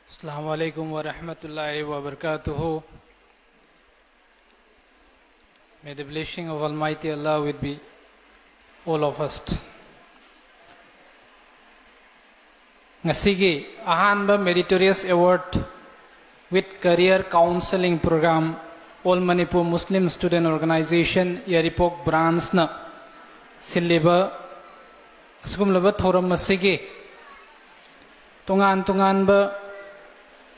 Assalamu alaikum wa rahmatullahi wa barakatuhu. May the blessing of Almighty Allah will be all of us. Ngasigi ahanba Meritirious Award with Career Counseling Program All Manipur Muslim Student Organization-AMMSO-Yairipok branch na silliba asgumlaba thoram masigi tungan ba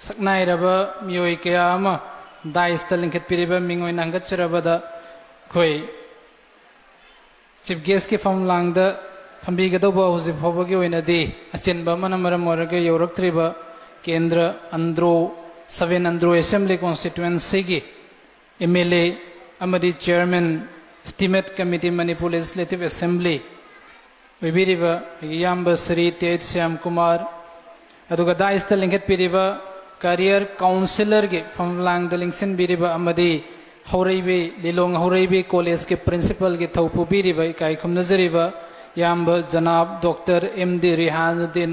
saknai raba miyoi kaya ama dais talingkit piriba mingoy nanggat surabada koi chief guest ki famlang da pambi gado ba husi phobagi oina di achin ba mana maram oraga yorak triba kendra andro 7 andro assembly constituency gi MLA amadi chairman estimate committee Manipur legislative assembly wibiriba yamba Sri Tej Syam Kumar aduga dais talingkit piriba career counselor के फमलांग दलिंगसिन बिरिबा अमदी हौरैबे लिलोंग हौरैबे college के principal के थौपु बिरिबा इकाई खुम नजरिबा याम्ब जनाब doctor MD Rihanuddin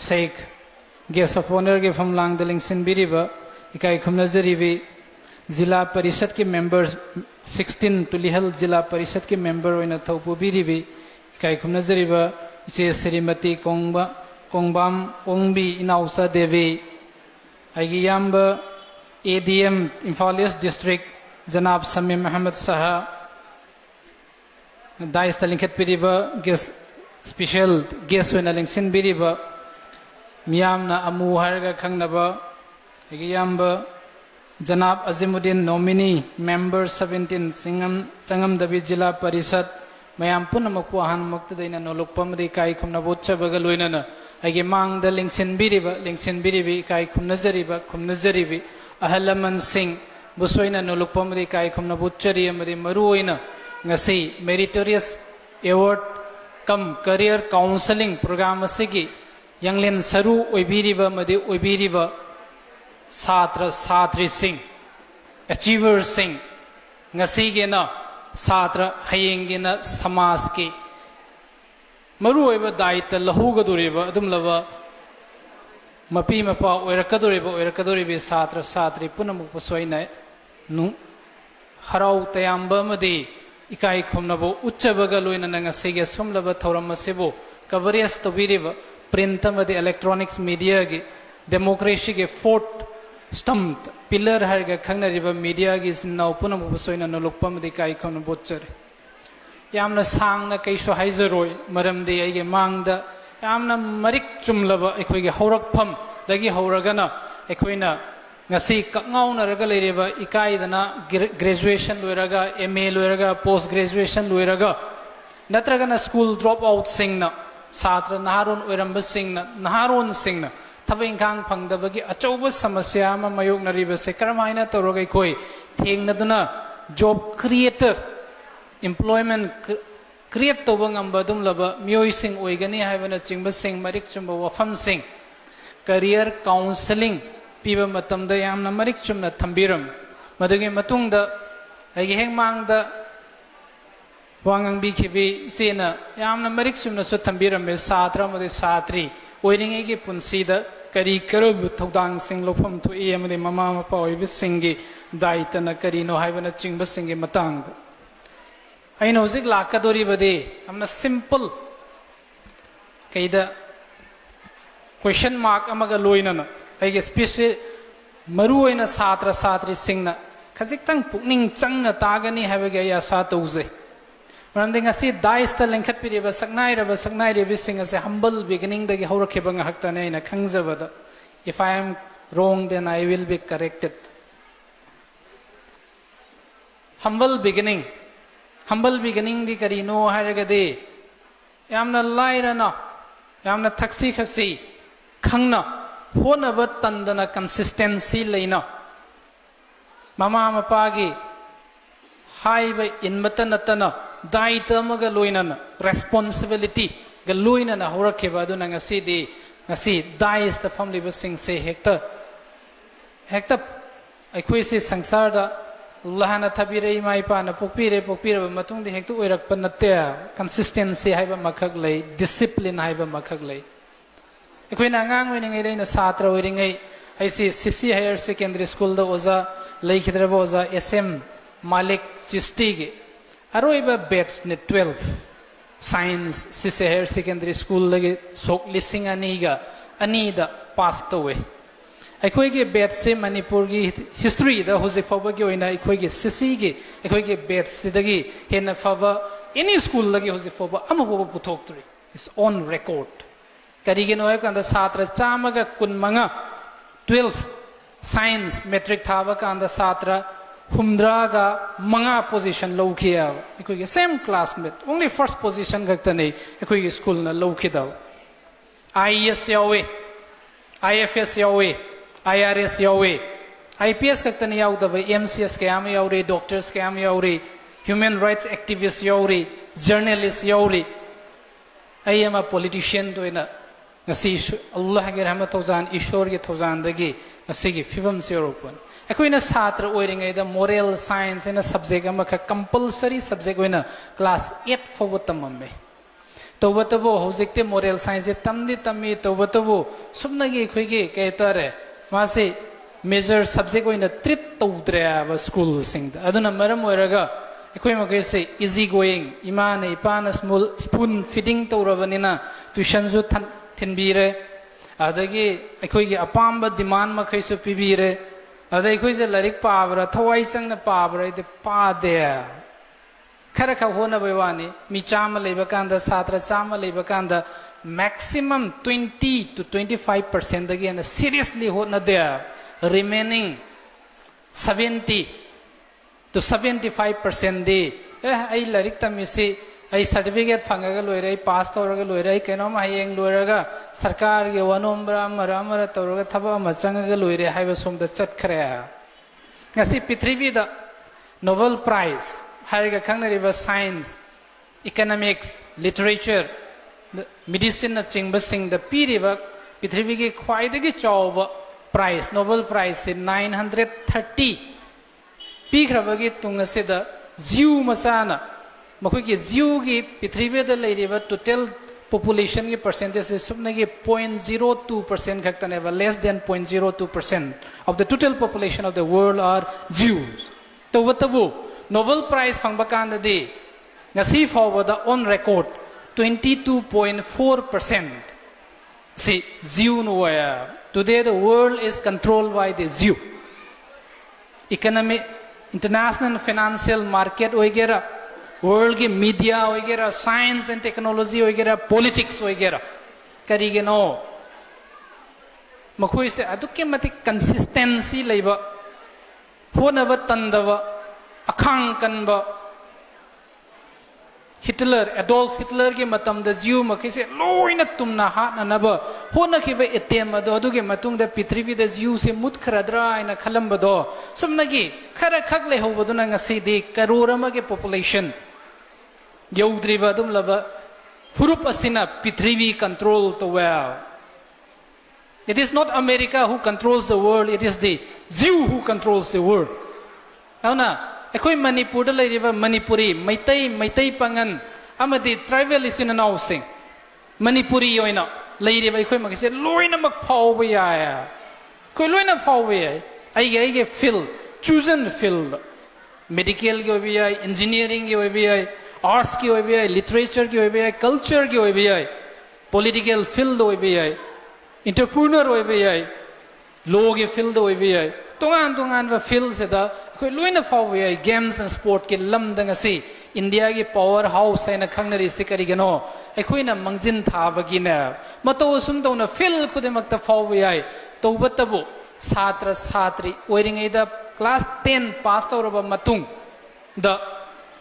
Sheikh guest of honour के फमलांग दलिंगसिन बिरिबा इकाई खुम नजरिबे जिला परिषद के मेंबर्स 16 तुलिहल जिला परिषद के मेंबर ओइना थौपु बिरिबे इकाई खुम नजरिबा इसे श्रीमती कोंगबाम ओंगबी इनाउसा देवी आइगी याम्ब ADM Imphal East District जनाब समीम अहमद साहा दाइस तलिंखत पिरिबा गेस्ट स्पेशल गेस्ट वेना लिंगसिन बिरिबा मियामना अमु हारगा खंगनबा आइगी याम्ब जनाब अजीमुद्दीन नॉमिनी मेंबर 17 सिंगम चंगम दबी जिला परिषद मयाम पुनमक पुहान मुक्तदैना नोलुकपमदि काई खुमना बोच्चबगा लोइनाना आइगे मांग द लिंगसिन बिरिबी काई खुमनजरिबी अहलमन सिंह बुसोइना नोलुकपमदि काई खुमना बोच्चरी अमदि मरुओइना ngasi Meritirious Award कम Career Counseling Program असigi यंगलेन सरू ओइबिरिबा मदि ओइबिरिबा छात्र छात्री सिंह अचीवर सिंह ngasi गेना छात्र हयेंगेना समाज की मरुओइबा दायित्व लहुगदोरिबा अदुमलबा मपी मपा ओइरकदोरिबा छात्र छात्री पुनमुक पसोइना नु हराउ तयाम्बा मदि इकाई खुमनबो उच्चबगा लोइना ngasiगे सुमलबा थौरम मसेबो कवरेज तोबिरिबा प्रिंट मदि इलेक्ट्रॉनिक्स मीडिया गी डेमोक्रेसी के फोर्थ स्टम्प पिलर हरगा खंगनरिबा मीडिया गी सिनाउ पुनमुक पसोइना नलुकपमदि काई खुमन बोच्चरे यामना सांगना कैसो हाइजरोय मरमदि आइगे मांगदा यामना Marik चुमलबा अखोइगे हौरकफम दगी हौरगना अखोइना ngasi kakngaunaраga leireba ikaidana graduation loiraga MA loiraga post graduation loiraga natragana school drop out singna satra naharon oiramba singna naharon singna thabengkhang phangdabagi achauba samasya ama mayoknariba se karamaina torogai koi thengnaduna job creator employment create to bangam badum laba mioi sing oigani haibana chingba sing marik chumba wafam sing career counseling piba matamda yamna marik chumna thambiram madugi matungda agi hengmangda wangang bi khibi sena yamna marik chumna su thambiram me satra made satri oiringe gi punsida kari karo thogdang sing lofam thu e amade mama mapa oibi singi daitana kari no haibana chingba singi matangda aina hojik lakadori bade amna simple kaida question mark amaga loina na aige special maru oina satra satri singna khajik-tang pukning changna tagani habage ya sa tauze maramde ngasi dais ta lengkhat piriba saknai rebi sing ase humble beginning dagi haurakhiba ngahakta ne aina khangjabada if I am wrong then I will be corrected humble beginning di karino haragade yamna lairana yamna thaksi khasi khangna honaba tandana consistency leina mama mapagi haiba inmata natana daita maga loinana responsibility ga loinana horakhiba aduna ngasi dais ta famliba sing se hekta aikhoi se sangsar da Allahna thabire mai pa na pokpire matung di hektu oirak panatte consistency haiba makhak lei discipline haiba makhak lei अखोइना आंगांग ओइरिङै दैना सात्र ओइरिङै ऐसी सीसी higher secondary school द ओजा लेखिद्रब ओजा SM मालिक चिस्ती के अरोइबा बैच ने 12 साइंस सीसी हायर सेकेंडरी स्कूल लगे सोक लिसिंग अनीगा अनीदा पास तवे अखोई के बैच से मणिपुर की हिस्ट्री द हुजिक फबा के ओइना अखोई के सीसी के अखोई के बैच से दगी हेन फबा एनी स्कूल लगे हुजिक फबा अमबो पुथोक्तरी इस ऑन रिकॉर्ड करिगिनो है कंदा छात्र चामगा कुनमंगा 12 साइंस मैट्रिक थाबा कंदा छात्र हुमद्रागा मंगा पोजीशन लौखिया अखोई के same classmate only first position गक्तने अखोई के स्कूल न लौखिदा IAS यावे IFS यावे IRS यावे IPS गक्तने याउदबे MCS कैम यावरे डॉक्टर्स कैम यावरे ह्यूमन राइट्स एक्टिविस्ट यावरे जर्नलिस्ट यावरे आई एम पॉलिटिशियन तो इना ngasi Allah के रहमत थौजान ईश्वर के थौजान दगी ngasi की फिवम से रोपन अखोइना छात्र ओइरिङै द मोरल साइंस एना सब्जेक्ट अमा ख कंपलसरी सब्जेक्ट ओइना क्लास 8 फबो तममे तौबतबो हौजिकते मोरल साइंस तमदि तमी तौबतबो सुमनगी अखोइगे केतरे मासे मेजर सब्जेक्ट ओइना ट्रीट तौद्रे अब स्कूल सिंग अदुना मरम ओइरगा अखोइ मगेसे इजी गोइंग इमान इपान स्पून फीडिंग तौरबनिना ट्यूशन जु थिनबीरे अदगी अखोइगे अपाम्ब डिमांड मखैसु पिबीरे अदै अखोइसे लारिक पाबरा थवाई संगना पाबरा इते पादे खरा ख होनबे वानी मी चाम लेबा कांदा छात्र चाम लेबा कांदा मैक्सिमम 20 to 25% दगी एना सीरियसली होना दे रिमेनिंग 70 to 75% दे आई लारिक तमिसे आई सर्टिफिकेट फंगगा लोइरे पास तौरगा लोइरे केनोम हायेंग लोइरगा सरकार के वनोमब्रा मरा तौरगा थबा मचंगगा लोइरे हाइबा सोमदा चटखरे ngasi पृथ्वी द नोबेल प्राइज हाइगा खंगनरिबा साइंस इकोनॉमिक्स लिटरेचर मेडिसिन न चिंगबा सिंग द पीरिबा पृथ्वी के ख्वाइदगी चौब प्राइज नोबेल प्राइज से 930 पीखरबगी तुंगसे द जीव मचाना मखोई के जीव की पृथ्वी द लेरिबा टोटल पॉपुलेशन की परसेंटेज से सुपने के 0.02% खक्तने बा less than 0.02% of the total population of the world are Jews तो वतबो नोबेल प्राइज फंगबा कांददि ngasi forward on record 22.4% see Jew noya today the world is controlled by the Jew economic international financial market वगैरह world की media वगैरह science and technology वगैरह politics वगैरह करीगे no मखोई से अदुके मति कंसिस्टेंसी लेबा होनबा तंदबा अखांग कनबा हिटलर एडोल्फ हिटलर के मतम द जीव मखै से लोइना तुमना हाननब होनखिबा एटेम अदो अदुगे मतुंग द पृथ्वी द जीव से मुतखरद्रा आइना खलंबदो सुमनगी खरा खक लेहौबदुना ngasi दि करोड़ अमा के पॉपुलेशन यौद्रिबा दुम लबा फुरुप असिना पृथ्वी कंट्रोल तो well it is not America who controls the world it is the Jew who controls the world auna अखोई मणिपुर द लेरिबा मणिपुरी मैतै पंगन अमदि ट्राइबल इसिन नाउ सिंग मणिपुरी ओइना लेरिबा अखोई मगसे लोइना मक फावबा याय कोइ लोइना फावबा याय आइगे फील्ड चूजन फील्ड मेडिकल के ओबि याय इंजीनियरिंग के ओबि याय आर्ट्स के ओबि याय लिटरेचर के ओबि याय कल्चर के ओबि याय पॉलिटिकल फील्ड ओबि याय एंटरप्रेन्योर ओबि याय लॉ के फील्ड ओबि याय तोंगान बा फील्ड से दा कोई लोइना फावबा याय गेम्स एंड स्पोर्ट के लमदंग असि इंडिया की पावर हाउस है खंगनरी से करिगनो अखोइना मंजिन थाबगिना मतो सुम तौना फील्ड खुदेमक्ता फावबा याय तौबतबो छात्र छात्री ओइरिङैदा क्लास 10 पास तौरबा मतुंग द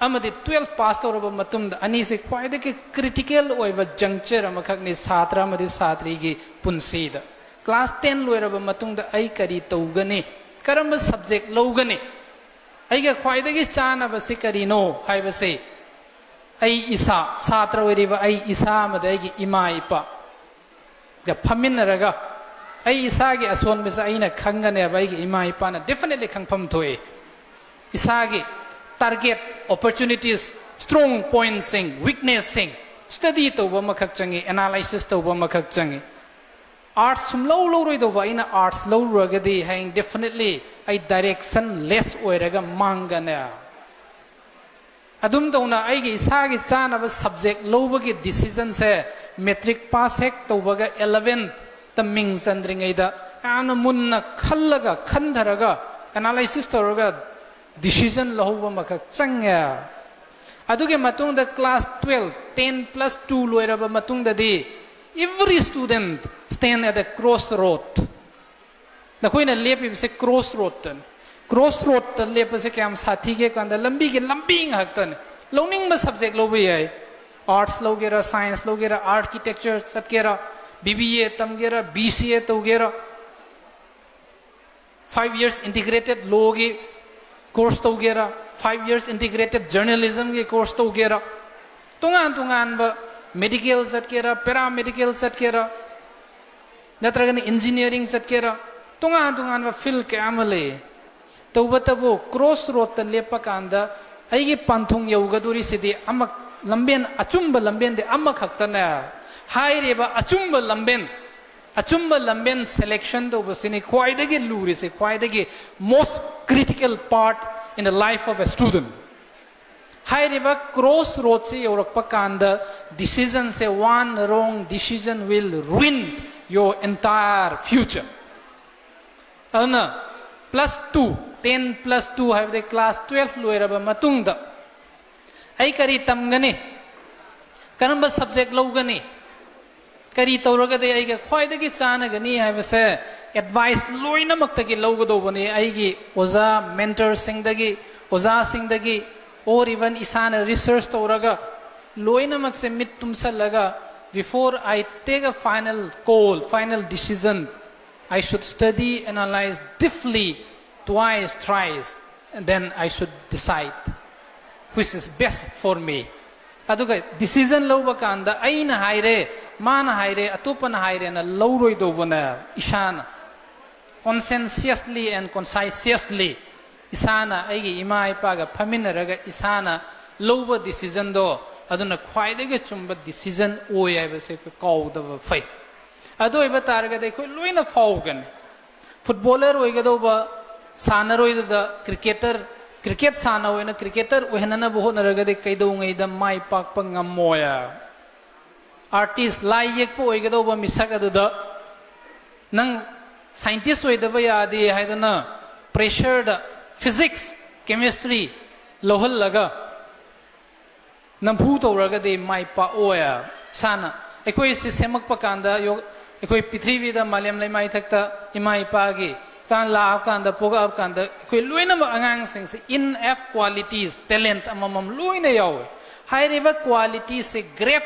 अमदि 12 पास तौरबा मतुंग द अनि से ख्वाइदे के क्रिटिकल ओइबा जंक्चर अमखकनि छात्र अमदि छात्री की पुंसी द क्लास 10 लोइरबा मतुंग द आई करी तौगने करम सब्जेक्ट लौगने आइगा ख्वाइदे की चानबसे करिनो हाइबसे आई इसा छात्र ओइरिबा आई इसा अमदि आई इमा इपा ग फमिनरगा आई इसा के असोन में से खंगने भाई इमा इपा डेफिनेटली खंगफम थोए इसा के टारगेट अपॉर्चुनिटीज स्ट्रॉन्ग पॉइंट सिंग वीकनेस सिंग स्टडी तौबा मखक चंगी एनालिसिस तौबा मखक चंगी arts sum low roi do vai na arts low ragadi hang definitely ai direction less oiraga mangana adum dona ai gi isa gi chana ba subject low ba gi decision se metric pass hek to baga 11 ta ming sandring ai da ana munna khallaga khandharaga analysis toroga decision lohba makak changya aduge matung da class 12 10 plus 2 loiraba matung da di every student stand at a crossroad na koina lepi se crossroad tan lepa se kam sathi ke kanda lambi ke lambing haktan learning ma subject lo bi hai arts logera science logera architecture satkera bba tamgera bca togera 5 years integrated law ge course togera 5 years integrated journalism ge course togera tungan ba medical satkera paramedical satkera natragani engineering satkera tungan ba field ke amale tawbatabu crossroad ta lepa kanda aigi panthung yogaduri sidi amak lamben achumba lamben de amak haktana haireba achumba lamben selection do basini kwaidagi luri se kwaidagi most critical part in the life of a student haireba crossroad se yorakpa kanda decision se one wrong decision will ruin your entire future ana plus 2 10 plus 2 have the class 12 loiraba matungda ai kari tamgani karamba subject logani kari tawraga de ai ga khwaidagi chanagani habase advice loina maktagi logadobani ai gi oza mentor singdagi or even isana research tawraga loina makse mit tumsalaga before I take a final call final decision I should study analyze deeply twice thrice and then I should decide which is best for me aduga decision loba kanda aina haire mana haire atupana haire na lowroi dobana isana conscientiously and concisely isana aigi ima ipa ga phaminaraga isana loba decision do aduna khwaidege chumba decision oi aiba se kaudaba fai ado iba targa de khoi loina faugan footballer oigadoba sanaroi da cricket sana oina cricketer ohenana boho naraga de kaido ngai da mai pak pangamoya artist lai yek po oigadoba misak adu da nang scientist oidaba yadi haidana pressure da physics chemistry lohal laga nampu to raga de mai pa oya sana ekoi si semak pakanda yo ekoi prithvi da malyam lai mai thakta imai pa gi tan la kanda poga up kanda ekoi loina ma angang sing se in f qualities talent amamam loina yaw high level qualities se grab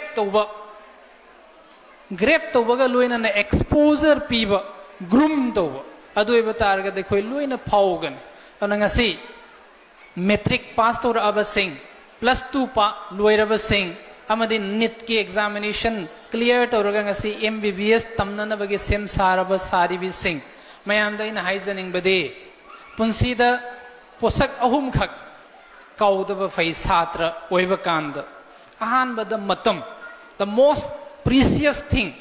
to ga loina na exposure piba groom to adu eba targa de ekoi loina phaugan ananga si metric pass to aba sing plus 2 pa loiraba sing amadi NEET ki examination clear tawraga ngasi MBBS tamnana bagi sem saraba saribi sing mayam da ina haizaning bade punsida posak ahum khak kaudaba fai satra oiba kanda ahan bada matam the most precious thing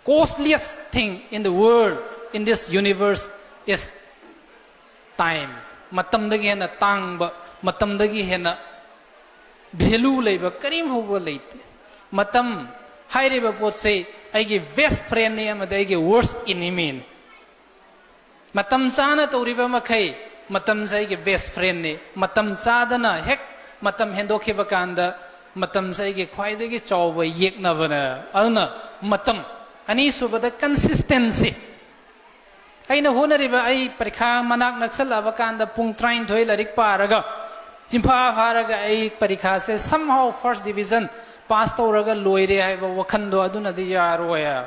costliest thing in the world in this universe is time matam dagi hena tangba matam dagi hena value leiba karim hoba leite matam haireba pot se aigi best friend ne amada aigi worst enemy matam sana toriba makai matam sai ge best friend ne matam sadana hek matam hendokheba kanda matam sai ge khwaidagi chawba yekna bana alna matam ani subada consistency aina honariba ai parikha manak naksalaba kanda pung train thoi larik paraga chimpa pharaga ai parikha se somehow first division pass tawraga loire haiba wakhando aduna di yaroya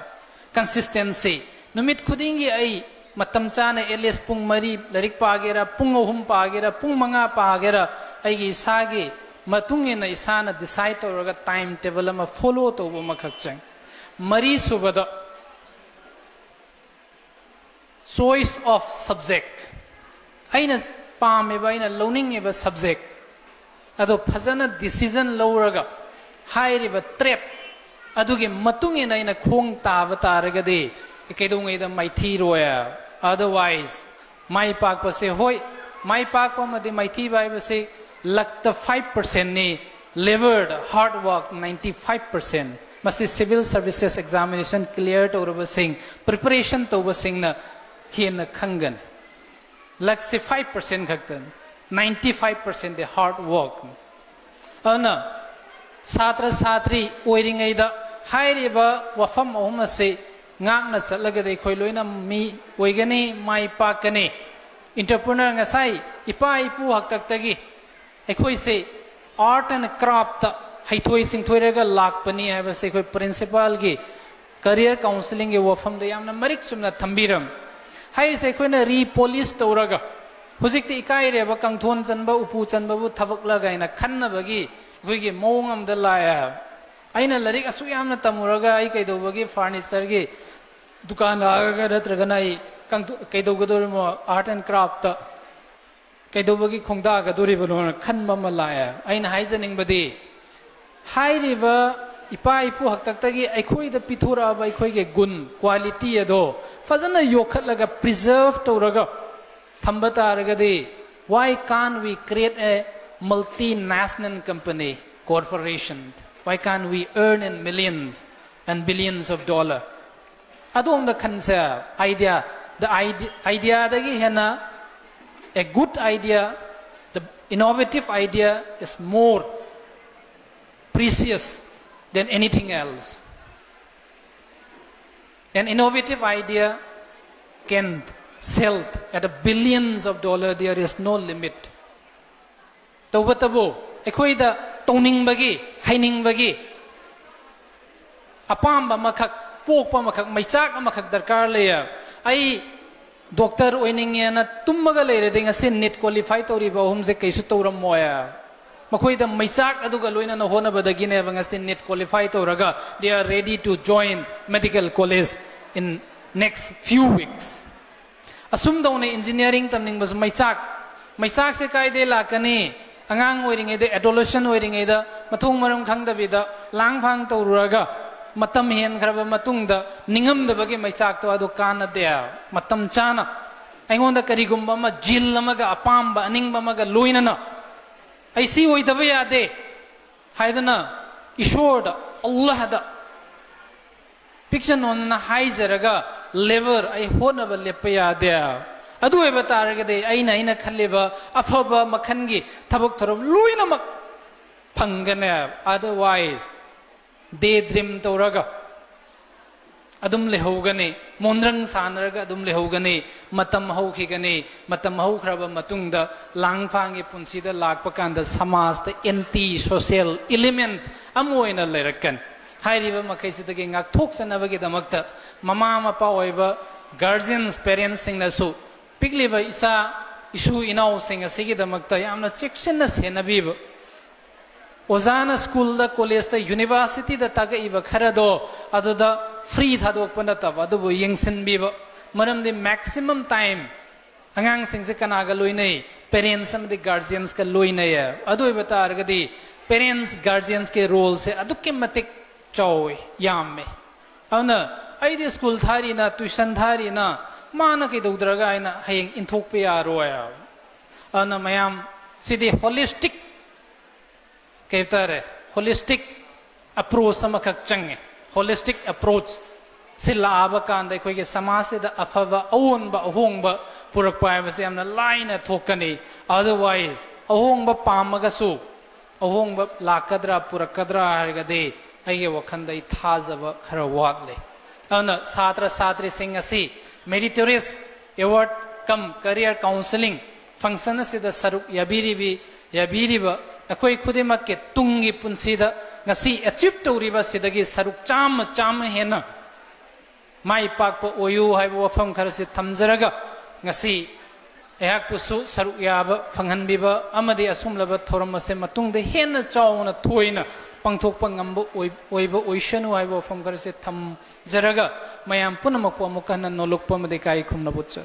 consistency numit khudingi ai matam chana ls pung mari larik pagera pung ahum pagera pung manga pagera ai gi sagi matungena isana decide tawraga time table ma follow to ma khakchang mari subada choice of subject aina pameba aina learning eba subject ado phajana decision lowraga hairiba trap adugi matung ina ina khong taba taragadi ikaidungai da maithi roya otherwise mai pak pa se hoi mai pak pa madi maithi bai ba se lakta 5% ni levered hard work 95% masi civil services examination clear to over sing preparation to over sing na hin khangan lak se 5% khaktan 95% the hard work ana satra satri oiringai da hairiba wafam ohum se ngakna chatlaga dei khoi loina mi oigani mai pakani entrepreneur ngasai ipa ipu haktak tagi ekhoi se art and craft haithoi singthoiraga lakpani haiba se khoi principal gi career counseling ge wafam da yamna marik sumna thambiram hai se khoi na repolish toraga hujikti ikai reba kangthon chanba upu chanba bu thabak laga ina khanna bagi khoi gi mong am da laya aina larik asu yamna tamuraga ai kai do bagi furniture gi dukan aga ratraga nai kai do gador mo art and craft kai do bagi khongda ga dori bano khanma ma laya aina haijaning badi hai riba ipa ipu haktak tagi aikhoi da pithura ba aikhoi ge gun quality ado fazana yokhat laga preserve toraga thamba taragadi why can't we create a multinational company corporation why can't we earn in millions and billions of dollars adom the concept idea the idea dagi hena a good idea the innovative idea is more precious than anything else an innovative idea can sell at a billions of dollars there is no limit tawatabo ekhoi da toning bagi haining bagi apam ba makhak pok pa makhak maichak makhak darkar leya ai doctor oining na tummaga leire ding asin net qualify tori ba hum je kaisu toram moya makhoi da maichak aduga loina na hona badagi ne bang asin net qualify toraga they are ready to join medical college in next few weeks asum daune engineering tamning bas maichak se kai de lakani angang oiring ede adolescent oiring eda mathung maram khangdabida langphang tawruraga matam hen khraba matungda ningam da bagi maichak to adu kana de matam chana aingonda karigumba ma jil amaga apamba aningba maga loina na ai si oidaba yade haidana ishoda allah da picture on na haizaraga lever ai honaba lepa yade adu eba taragade aina khalleba afaba makhangi thabak thorom loina mak phangane otherwise daydream toraga adum lehogani mondrang sanaraga adum lehogani matam haukhigani matam haukraba matungda langphangi punsida lakpa kanda samaj da anti social element amoina lerakan hairiba makaisidagi ngak thoksanabagi damakta mama mapa oiba guardians parents singna su pigliba isa isu inau sing asigi damakta yamna section na senabiba ozana school da college da university da taga iba kharado aduda free thadok panata adubu yengsin biba maram the maximum time angang sing se kanaga loinai parents and the guardians ka loinai adu iba targadi parents guardians ke role se adukke matik chawi yamme avna aidi school thari na tuition thari na mana ke daudraga aina hayeng inthok pe aroya ana mayam sidi holistic keftare holistic approach samakak change holistic approach sila aba kan dai khoi ge samaj da afava awon ba ahong ba purak pai ba se amna line thokani otherwise ahong ba pamaga su ahong ba lakadra purakadra harga de aige wakhan dai thajaba khara watle ana satra satri sing asi Meritirious award come career counseling function se da saruk yabiriba akoi khudimak ke tungi punsida ngasi achieve toriba sidagi saruk cham hena mai pak po oyu hai wafam khar se thamjaraga ngasi ehak pusu saruk yaba phanghan biba amadi asumlaba thoram se matung de hena chawna thoina pangthok pangambu oiba oishanu hai wafam khar se tham jaraga mayam punamak po amukana nolok pamade kai khumna butchar